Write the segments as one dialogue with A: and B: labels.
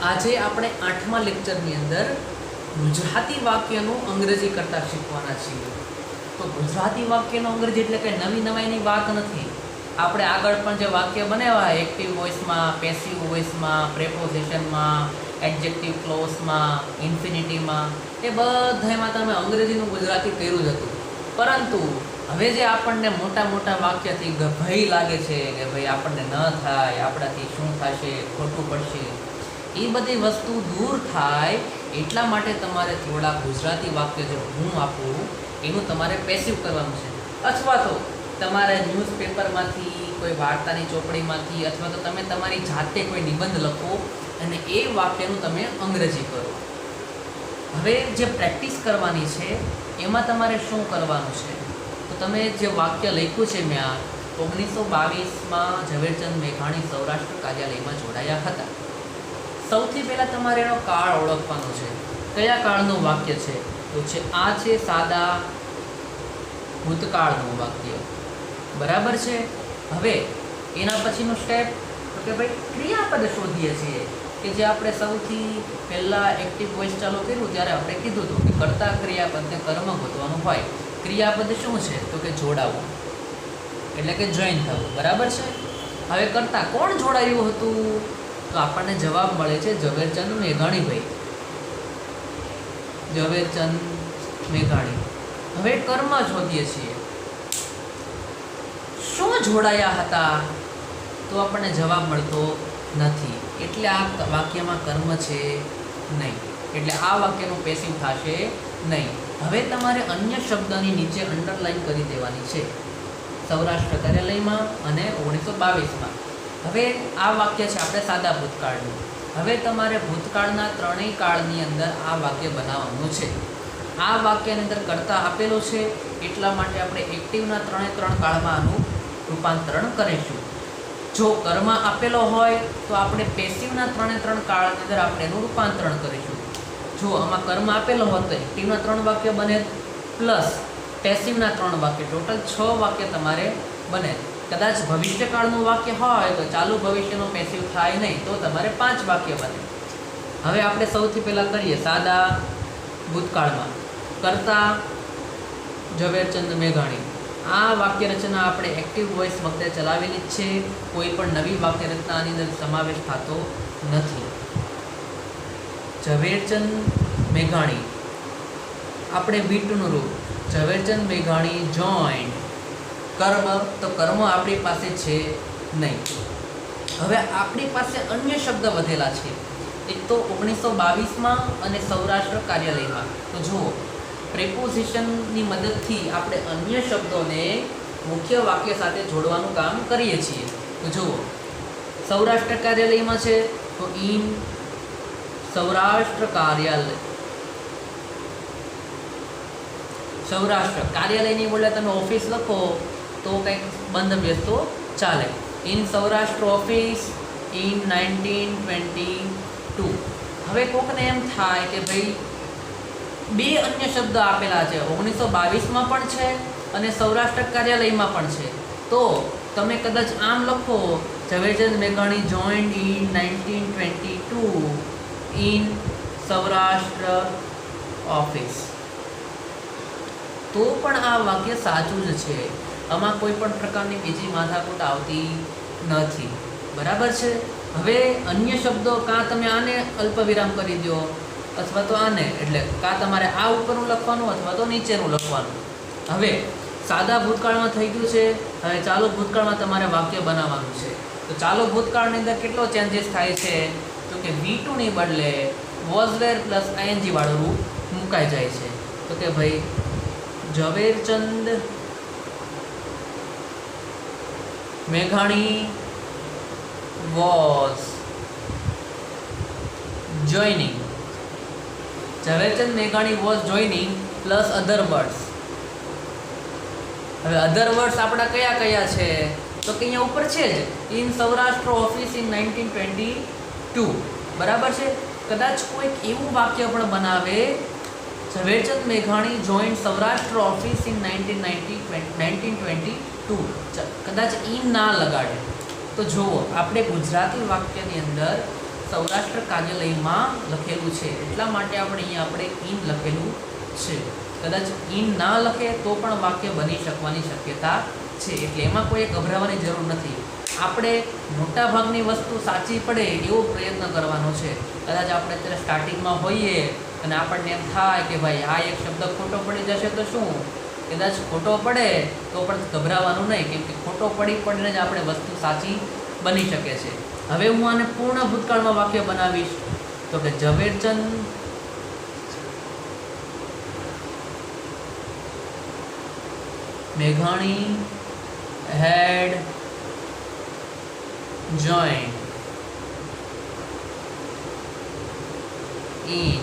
A: આજે આપણે 8મા લેક્ચરની અંદર ગુજરાતી વાક્યનું અંગ્રેજી કરતા શીખવાના છીએ। તો ગુજરાતી વાક્યનું અંગ્રેજી એટલે કે નવી નવાઈની વાત નથી। આપણે આગળ પણ જે વાક્ય બનાવ્યા એક્ટિવ વોઇસમાં, પેસિવ વોઇસમાં, પ્રેપોઝિશનમાં, એડજેક્ટિવ ક્લોઝમાં, ઇન્ફિનિટીમાં, એ બધામાં તમે અંગ્રેજીનું ગુજરાતી કર્યું જ હતું। પરંતુ હવે જે આપણને મોટા મોટા વાક્યથી ભય લાગે છે કે ભાઈ આપણને ન થાય, આપણાથી શું થશે, ખોટું પડશે, એ બધી વસ્તુ દૂર થાય એટલા માટે તમારે થોડા ગુજરાતી વાક્ય જો હું આપું એનું તમારે પેસિવ કરવાનું છે। અથવા તો તમારે ન્યૂઝપેપરમાંથી, કોઈ વાર્તાની ચોપડીમાંથી, અથવા તો તમે તમારી જાતે કોઈ નિબંધ લખો અને એ વાક્યનું તમે અંગ્રેજી કરો। હવે જે પ્રેક્ટિસ કરવાની છે એમાં તમારે શું કરવાનું છે, તો તમે જે વાક્ય લખ્યું છે મેં આ 1922માં ઝવેરચંદ મેઘાણી સૌરાષ્ટ્ર કાર્યાલયમાં જોડાયા હતા। સૌથી પહેલાં તમારે એનો કાળ ઓળખવાનો છે। કયા કાળનું વાક્ય છે? તો છે આ છે સાદા ભૂતકાળનું વાક્ય, બરાબર છે। હવે એના પછીનું સ્ટેપ તો કે ભાઈ ક્રિયાપદ શોધીએ છીએ કે જે આપણે સૌથી પહેલાં એક્ટિવ વોઇસ ચાલુ કર્યું ત્યારે આપણે કીધું હતું કે કર્તા ક્રિયાપદને કર્મ ગોતવાનું હોય। ક્રિયાપદ શું છે? તો કે જોડાવું, એટલે કે જોઈન થવું, બરાબર છે। હવે કર્તા કોણ જોડાયું હતું? તો આપણને જવાબ મળે છે ઝવેરચંદ મેઘાણીભાઈ, ઝવેરચંદ મેઘાણી। હવે કર્મ શોધીએ છીએ, શું જોડાયા હતા? તો આપણને જવાબ મળતો નથી, એટલે આ વાક્યમાં કર્મ છે નહીં, એટલે આ વાક્યનું પેસિવ થશે નહીં। હવે તમારે અન્ય શબ્દની નીચે અંડરલાઈન કરી દેવાની છે, સૌરાષ્ટ્ર કાર્યાલયમાં અને 1922માં। હવે આ વાક્ય છે આપણે સાદા ભૂતકાળનું। હવે તમારે ભૂતકાળના ત્રણેય કાળની અંદર આ વાક્ય બનાવવાનું છે। આ વાક્યની અંદર કર્તા આપેલો છે એટલા માટે આપણે એક્ટિવના ત્રણ કાળમાં આનું રૂપાંતરણ કરીશું। જો કર્મ આપેલો હોય તો આપણે પેસિવના ત્રણ કાળની અંદર આપણે એનું રૂપાંતરણ કરીશું। જો આમાં કર્મ આપેલો હોત તો એક્ટિવના 3 વાક્ય બને પ્લસ પેસિવના 3 વાક્ય, ટોટલ 6 વાક્ય તમારે બને। કદાચ ભવિષ્યકાળનું વાક્ય હોય તો ચાલુ ભવિષ્યનો પેસિવ થાય નહીં, તો તમારે 5 વાક્ય બને। હવે આપણે સૌથી પહેલાં કરીએ સાદા ભૂતકાળમાં કર્તા ઝવેરચંદ મેઘાણી। આ વાક્ય રચના આપણે એક્ટિવ વોઇસ વખતે ચલાવેલી જ છે, કોઈ પણ નવી વાક્ય રચના આની અંદર સમાવેશ થતો નથી। ઝવેરચંદ મેઘાણી, આપણે બીટનું રૂપ ઝવેરચંદ મેઘાણી જોઈન કર્મ, તો કર્મ આપણી પાસે છે નહીં। હવે આપણી પાસે અન્ય શબ્દ વધેલા છે, એક તો 1922માં અને સૌરાષ્ટ્ર કાર્યાલયમાં। તો જુઓ, પ્રેપોઝિશનની મદદથી આપણે અન્ય શબ્દોને મુખ્ય વાક્ય સાથે જોડવાનું કામ કરીએ છીએ। તો જુઓ, સૌરાષ્ટ્ર કાર્યાલયમાં છે તો ઇન સૌરાષ્ટ્ર કાર્યાલય, સૌરાષ્ટ્ર કાર્યાલયની બોલે તમે ઓફિસ લખો તો કંઈક બંધ બેસતો ચાલે। In Saurashtra office in 1922। હવે કોકને એમ થાય કે ભાઈ બે અન્ય શબ્દ આપેલા છે, 1922માં પણ છે અને સૌરાષ્ટ્ર કાર્યાલયમાં પણ છે, તો તમે કદાચ આમ લખો ઝવેરચંદ મેઘાણી joined in 1922 in Saurashtra office, તો પણ આ વાક્ય સાચું જ છે। આમાં કોઈ પણ પ્રકારની બીજી માથાકૂટ આવતી નથી, બરાબર છે। હવે અન્ય શબ્દો કાં તમે આને અલ્પવિરામ કરી દો અથવા તો આને, એટલે કાં તમારે આ ઉપરનું લખવાનું અથવા તો નીચેનું લખવાનું। હવે સાદા ભૂતકાળમાં થઈ ગયું છે, હવે ચાલુ ભૂતકાળમાં તમારે વાક્ય બનાવવાનું છે। તો ચાલુ ભૂતકાળની અંદર કેટલો ચેન્જીસ થાય છે? તો કે V2ની બદલે વોઝ વેર પ્લસ ING વાળું રૂપ મુકાઈ જાય છે। તો કે ભાઈ ઝવેરચંદ મેઘાણી વોઝ જોઈનિંગ, ઝવેરચંદ મેઘાણી was joining plus other words. હવે અધર વર્ડ્સ આપણા કયા કયા છે? તો કે અહીંયા ઉપર છે જ, ઇન સૌરાષ્ટ્ર ઓફિસ ઇન 1922, બરાબર છે। કદાચ કોઈક એવું વાક્ય પણ બનાવે ઝવેરચંદ મેઘાણી જોઈન સૌરાષ્ટ્ર ઓફિસ ઇન 1922, કદાચ ઇન ના લગાડે। તો જુઓ, આપણે ગુજરાતી વાક્યની અંદર સૌરાષ્ટ્ર કાર્યાલયમાં લખેલું છે એટલા માટે આપણે ઇન લખેલું છે. કદાચ ઇન ના લખે તો પણ વાક્ય બની શકવાની શક્યતા છે. એટલે એમાં કોઈ ગભરાવાની જરૂર નથી. આપણે મોટા ભાગની વસ્તુ સાચી પડે એવો પ્રયત્ન કરવાનો છે. કદાચ આપણે અત્યારે સ્ટાર્ટિંગમાં હોઈએ અને આપણને એમ થાય કે ભાઈ આ એક શબ્દ ખોટો પડી જશે તો શું, કદાચ ખોટો પડે તો પણ ગભરાવાનું નહીં, કેમ કે ખોટો પડીને જ આપણે વસ્તુ સાચી બની શકે છે. હવે હું આને પૂર્ણ ભૂતકાળમાં વાક્ય બનાવીશ. તો કે ઝવેરચંદ મેઘાણી had joined in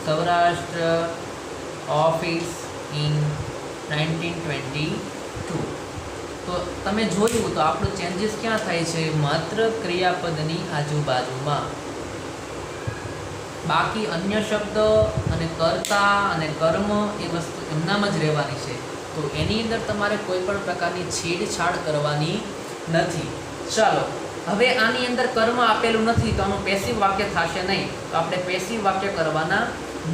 A: Saurashtra office in 1922. તો તમે જોયું તો આપણું ચેન્જીસ ક્યાં થાય છે? માત્ર ક્રિયાપદની આજુબાજુમાં. બાકી અન્ય શબ્દ અને કર્તા અને કર્મ એ વસ્તુ એમનામાં જ રહેવાની છે. તો એની અંદર તમારે કોઈ પણ પ્રકારની છેડછાડ કરવાની નથી. ચાલો, હવે આની અંદર કર્મ આપેલું નથી તો આનું પેસિવ વાક્ય થશે નહીં, તો આપણે પેસિવ વાક્ય કરવાના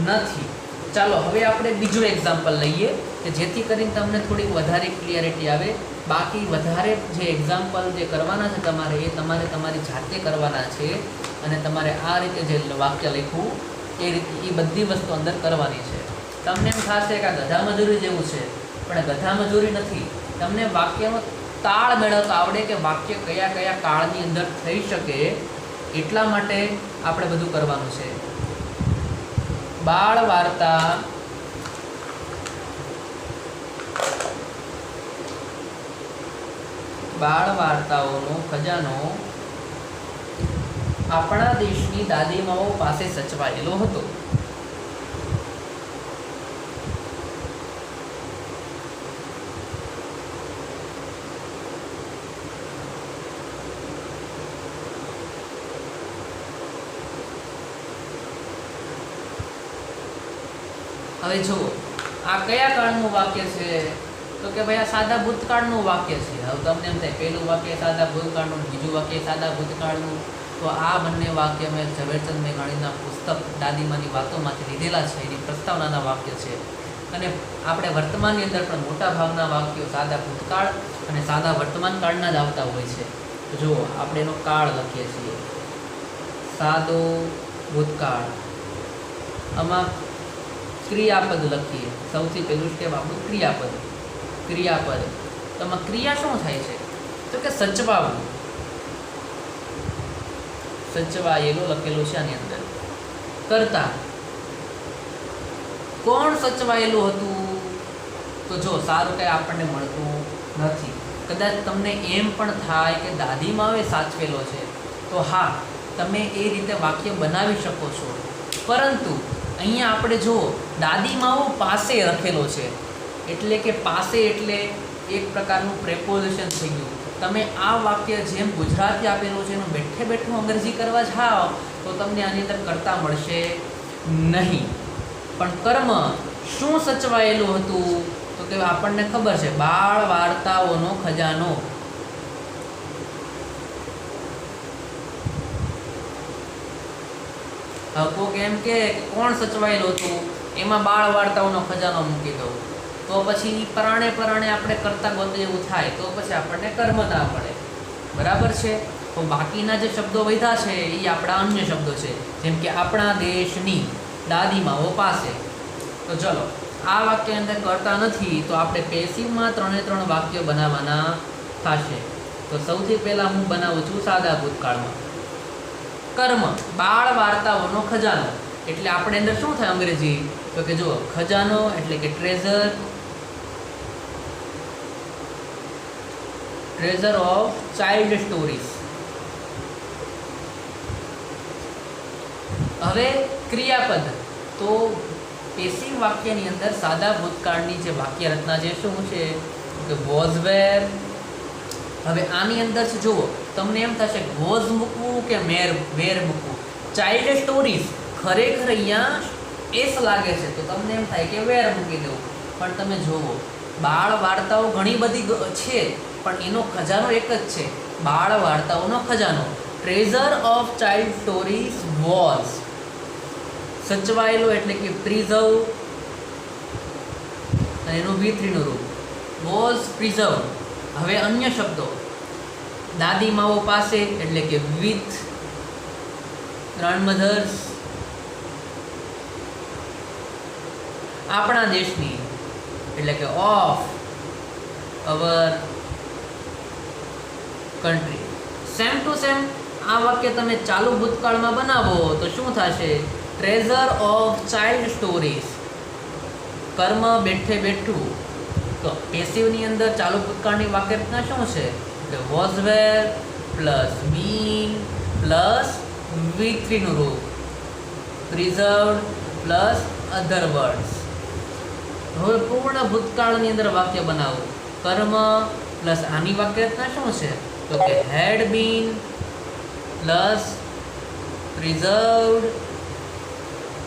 A: નથી. ચાલો હવે આપણે બીજું એક્ઝામ્પલ લઈએ કે જેથી કરીને તમને થોડીક વધારે ક્લિયરિટી આવે. બાકી વધારે જે એક્ઝામ્પલ જે કરવાના છે તમારે એ તમારે તમારી જાતે કરવાના છે અને તમારે આ રીતે જે વાક્ય લખવું એ રીતે એ બધી વસ્તુ અંદર કરવાની છે. તમને એમ થશે કે આ ગધા મજૂરી જેવું છે, પણ ગધા મજૂરી નથી. તમને વાક્યનો તાળ મેળવતા આવડે કે વાક્ય કયા કયા કાળની અંદર થઈ શકે એટલા માટે આપણે બધું કરવાનું છે. બાળ વાર્તા બાળ વાર્તાઓનો ખજાનો આપણા દેશની દાદીમાઓ પાસે સચવાયેલો હતો. હવે જુઓ આ કયા કાળનું વાક્ય છે? તો કે ભાઈ આ સાદા ભૂતકાળનું વાક્ય છે. હવે તમને એમ થાય પહેલું વાક્ય સાદા ભૂતકાળનું, બીજું વાક્ય સાદા ભૂતકાળનું. તો આ બંને વાક્ય મેં ઝવેરચંદ મેઘાણીના પુસ્તક દાદીમાની વાતોમાંથી લીધેલા છે. એની પ્રસ્તાવનાના વાક્ય છે. અને આપણે વર્તમાનની અંદર પણ મોટા ભાગના વાક્યો સાદા ભૂતકાળ અને સાદા વર્તમાન કાળના જ આવતા હોય છે. તો જુઓ આપણે એનો કાળ લખીએ છીએ સાદો ભૂતકાળ. આમાં ક્રિયાપદ લખીએ. સૌથી પહેલું સ્ટેપ આપણું ક્રિયાપદ. તો ક્રિયા શું થાય છે? તો કે સચવાવું. સચવાયેલું લખેલું છે આની અંદર. કરતા કોણ સચવાયેલું હતું? તો જો સારું કંઈ આપણને મળતું નથી. કદાચ તમને એમ પણ થાય કે દાદીમાએ સાચવેલો છે, તો હા તમે એ રીતે વાક્ય બનાવી શકો છો. પરંતુ અહીંયા આપણે જો દાદીમાઓ પાસે લખેલો છે એટલે કે પાસે એટલે એક પ્રકારનું પ્રેપોઝિશન થઈ ગયું. તમે આ વાક્ય જેમ ગુજરાતી આપેલું છે એનું બેઠે બેઠું અંગ્રેજી કરવા જાઓ તો તમને આની અંદર કરતા મળશે નહીં. પણ કર્મ શું સચવાયેલું હતું? તો કે આપણને ખબર છે બાળ વાર્તાઓનો ખજાનો. કોક એમ કે કોણ સચવાયેલું હતું, એમાં બાળ વાર્તાઓનો ખજાનો મૂકી દઉં તો પછી પરાણે આપણે કરતા ગોતે એવું થાય તો પછી આપણને કર્મ ના પડે. બરાબર છે? તો બાકીના જે શબ્દો વધ્યા છે એ આપણા અન્ય શબ્દો છે, જેમ કે આપણા દેશની દાદીમાઓ પાસે. તો ચલો આ વાક્ય અંદર કરતા નથી તો આપણે પેસિવમાં 3 વાક્યો બનાવવાના થશે. તો સૌથી પહેલાં હું બનાવું છું સાદા ભૂતકાળમાં. કર્મ બાળ વાર્તાઓનો ખજાનો એટલે આપણે અંદર શું થાય અંગ્રેજી? તો કે જુઓ ખજાનો એટલે કે ટ્રેઝર ઓફ ચાઇલ્ડ સ્ટોરીઝ. હવે ક્રિયાપદ તો પેસિવ વાક્યની અંદર સાદા ભૂતકાળની જે વાક્ય રચના છે શું છે કે વોઝ વેર. હવે આની અંદર છે જુઓ તમને એમ થશે વોઝ મૂકવું કે વેર મૂકવું. ચાઇલ્ડ સ્ટોરીઝ ખરેખર અહીંયા એસ લાગે છે તો તમને એમ થાય કે વેર મૂકી દેવું. પણ તમે જુઓ બાળ વાર્તાઓ ઘણી બધી છે પણ એનો ખજાનો એક જ છે. બાળ વાર્તાઓનો ખજાનો. Treasure of child stories was, સચવાયેલો એટલે કે પ્રિઝર્વ, અને એનું V3 નું રૂપ વોઝ પ્રિઝર્વ. હવે અન્ય શબ્દો, દાદી માઓ પાસે એટલે કે વિથ, ગ્રાન્ડમધર્સ, આપણા દેશની એટલે કે of our country. Same to same આ વાક્ય તમે ચાલુ ભૂતકાળમાં બનાવો તો શું થશે? ટ્રેઝર ઓફ ચાઇલ્ડ સ્ટોરીઝ, કર્મ બેઠે બેઠું. તો પેસિવની અંદર ચાલુ ભૂતકાળની વાક્ય રચના શું છે? એટલે was wear plus bin plus V3 નું રૂપ, પ્રિઝર્વડ પ્લસ અધર વર્ડ્સ. હવે પૂર્ણ ભૂતકાળની અંદર વાક્ય બનાવો. કર્મ પ્લસ આની વાક્ય રચના શું છે? તો કે હેડ બીન plus preserved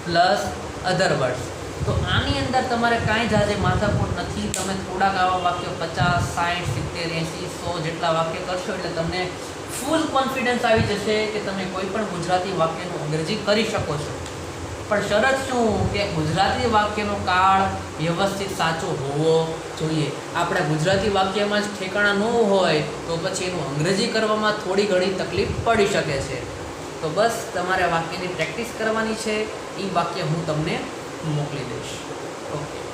A: plus other words. તો આની અંદર તમારે કાંઈ જાજે માથાકૂટ નથી. તમે થોડાક આવા વાક્યો 50, 60, 70, 80, 100 જેટલા વાક્ય કરશો એટલે તમને ફૂલ કોન્ફિડન્સ આવી જશે કે તમે કોઈ પણ ગુજરાતી વાક્યનું અંગ્રેજી કરી શકો છો. પણ શરત શું કે ગુજરાતી વાક્યનો કાળ વ્યવસ્થિત સાચો હોવો જોઈએ. આપણે ગુજરાતી વાક્યમાં જ ઠેકાણા ન હોય તો પછી એનું અંગ્રેજી કરવામાં થોડી ઘણી તકલીફ પડી શકે છે. તો બસ તમારે વાક્યની પ્રેક્ટિસ કરવાની છે. એ વાક્ય હું તમને મોકલી દઈશ. ઓકે.